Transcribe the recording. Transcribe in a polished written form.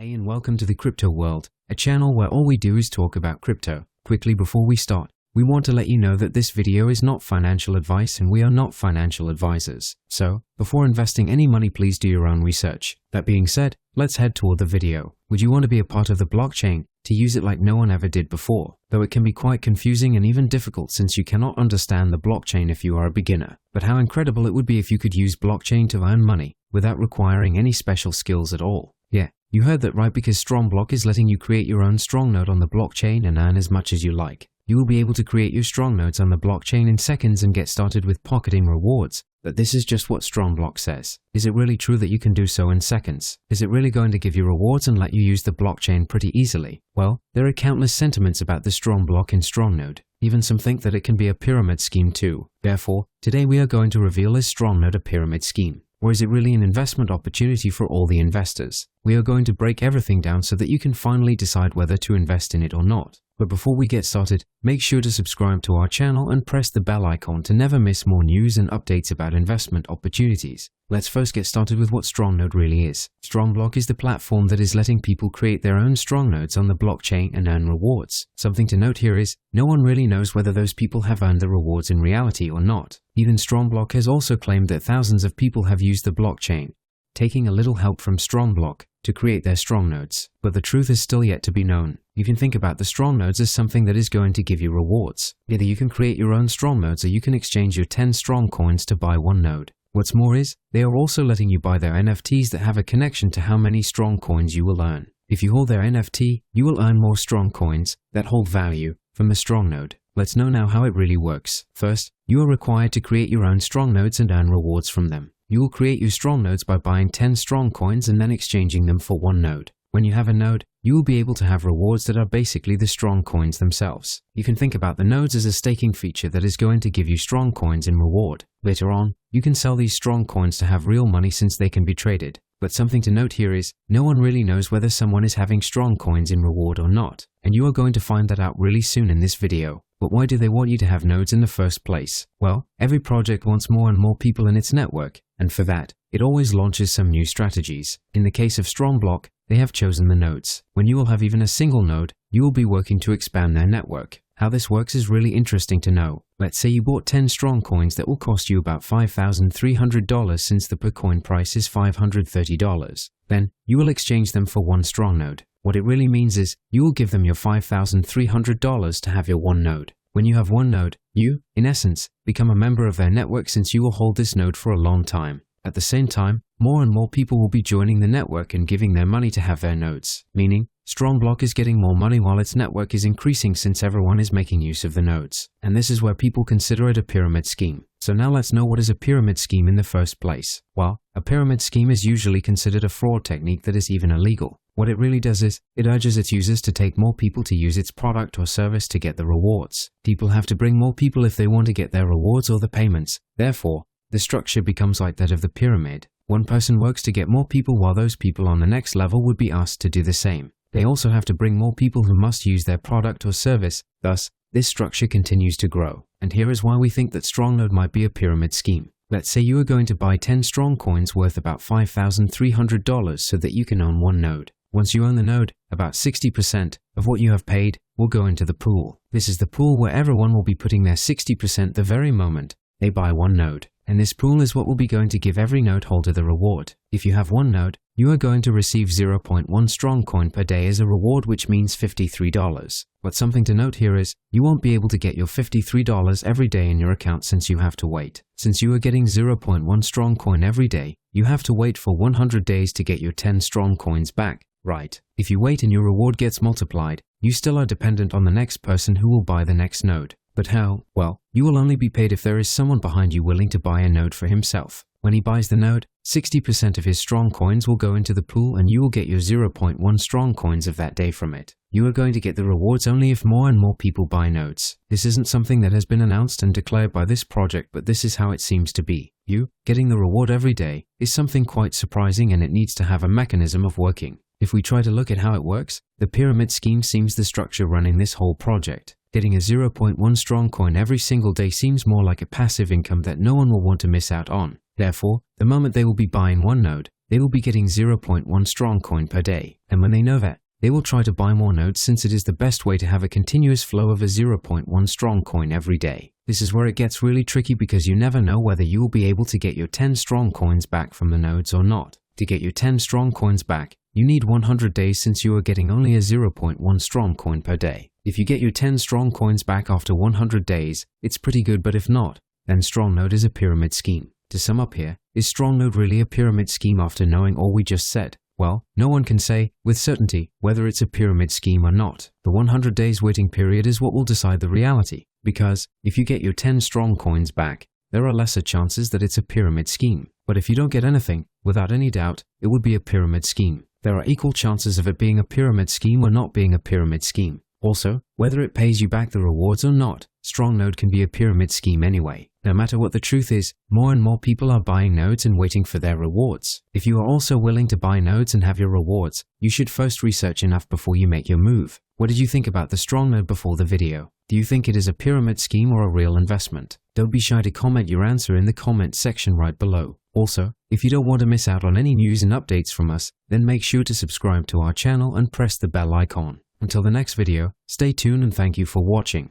Hey and welcome to the Crypto World, a channel where all we do is talk about crypto. Quickly before we start, we want to let you know that this video is not financial advice and we are not financial advisors. So, before investing any money, please do your own research. That being said, let's head toward the video. Would you want to be a part of the blockchain, to use it like no one ever did before? Though it can be quite confusing and even difficult since you cannot understand the blockchain if you are a beginner. But how incredible it would be if you could use blockchain to earn money, without requiring any special skills at all. Yeah. You heard that right, because StrongBlock is letting you create your own strong node on the blockchain and earn as much as you like. You will be able to create your strong nodes on the blockchain in seconds and get started with pocketing rewards. But this is just what StrongBlock says. Is it really true that you can do so in seconds? Is it really going to give you rewards and let you use the blockchain pretty easily? Well, there are countless sentiments about the StrongBlock in StrongNode. Even some think that it can be a pyramid scheme too. Therefore, today we are going to reveal, is StrongNode a pyramid scheme? Or is it really an investment opportunity for all the investors? We are going to break everything down so that you can finally decide whether to invest in it or not. But before we get started, make sure to subscribe to our channel and press the bell icon to never miss more news and updates about investment opportunities. Let's first get started with what StrongNode really is. StrongBlock is the platform that is letting people create their own strong nodes on the blockchain and earn rewards. Something to note here is, no one really knows whether those people have earned the rewards in reality or not. Even StrongBlock has also claimed that thousands of people have used the blockchain, taking a little help from StrongBlock to create their strong nodes. But the truth is still yet to be known. You can think about the strong nodes as something that is going to give you rewards. Either you can create your own strong nodes or you can exchange your 10 strong coins to buy one node. What's more is, they are also letting you buy their NFTs that have a connection to how many strong coins you will earn. If you hold their NFT, you will earn more strong coins that hold value from the strong node. Let's know now how it really works. First, you are required to create your own strong nodes and earn rewards from them. You will create your strong nodes by buying 10 strong coins and then exchanging them for one node. When you have a node, you will be able to have rewards that are basically the strong coins themselves. You can think about the nodes as a staking feature that is going to give you strong coins in reward. Later on, you can sell these strong coins to have real money since they can be traded. But something to note here is, no one really knows whether someone is having strong coins in reward or not. And you are going to find that out really soon in this video. But why do they want you to have nodes in the first place? Well, every project wants more and more people in its network, and for that, it always launches some new strategies. In the case of StrongBlock, they have chosen the nodes. When you will have even a single node, you will be working to expand their network. How this works is really interesting to know. Let's say you bought 10 strong coins that will cost you about $5,300 since the per coin price is $530. Then, you will exchange them for one strong node. What it really means is, you will give them your $5,300 to have your one node. When you have one node, you, in essence, become a member of their network since you will hold this node for a long time. At the same time, more and more people will be joining the network and giving their money to have their nodes, meaning StrongBlock is getting more money while its network is increasing since everyone is making use of the nodes. And this is where people consider it a pyramid scheme. So now let's know, what is a pyramid scheme in the first place? Well, a pyramid scheme is usually considered a fraud technique that is even illegal. What it really does is, it urges its users to take more people to use its product or service to get the rewards. People have to bring more people if they want to get their rewards or the payments. Therefore, the structure becomes like that of the pyramid. One person works to get more people while those people on the next level would be asked to do the same. They also have to bring more people who must use their product or service. Thus, this structure continues to grow. And here is why we think that StrongNode might be a pyramid scheme. Let's say you are going to buy 10 strong coins worth about $5,300 so that you can own one node. Once you own the node, about 60% of what you have paid will go into the pool. This is the pool where everyone will be putting their 60% the very moment they buy one node. And this pool is what will be going to give every node holder the reward. If you have one node, you are going to receive 0.1 strong coin per day as a reward, which means $53. But something to note here is, you won't be able to get your $53 every day in your account since you have to wait. Since you are getting 0.1 strong coin every day, you have to wait for 100 days to get your 10 strong coins back. Right. If you wait and your reward gets multiplied, you still are dependent on the next person who will buy the next node. But how? Well, you will only be paid if there is someone behind you willing to buy a node for himself. When he buys the node, 60% of his strong coins will go into the pool and you will get your 0.1 strong coins of that day from it. You are going to get the rewards only if more and more people buy nodes. This isn't something that has been announced and declared by this project, but this is how it seems to be. You, getting the reward every day, is something quite surprising, and it needs to have a mechanism of working. If we try to look at how it works, the pyramid scheme seems the structure running this whole project. Getting a 0.1 strong coin every single day seems more like a passive income that no one will want to miss out on. Therefore, the moment they will be buying one node, they will be getting 0.1 strong coin per day. And when they know that, they will try to buy more nodes since it is the best way to have a continuous flow of a 0.1 strong coin every day. This is where it gets really tricky because you never know whether you will be able to get your 10 strong coins back from the nodes or not. To get your 10 strong coins back, you need 100 days since you are getting only a 0.1 strong coin per day. If you get your 10 strong coins back after 100 days, it's pretty good, but if not, then StrongNode is a pyramid scheme. To sum up here, is StrongNode really a pyramid scheme after knowing all we just said? Well, no one can say with certainty whether it's a pyramid scheme or not. The 100 days waiting period is what will decide the reality, because if you get your 10 strong coins back, there are lesser chances that it's a pyramid scheme. But if you don't get anything, without any doubt, it would be a pyramid scheme. There are equal chances of it being a pyramid scheme or not being a pyramid scheme. Also, whether it pays you back the rewards or not, StrongNode can be a pyramid scheme anyway. No matter what the truth is, more and more people are buying nodes and waiting for their rewards. If you are also willing to buy nodes and have your rewards, you should first research enough before you make your move. What did you think about the StrongNode before the video? Do you think it is a pyramid scheme or a real investment? Don't be shy to comment your answer in the comment section right below. Also, if you don't want to miss out on any news and updates from us, then make sure to subscribe to our channel and press the bell icon. Until the next video, stay tuned and thank you for watching.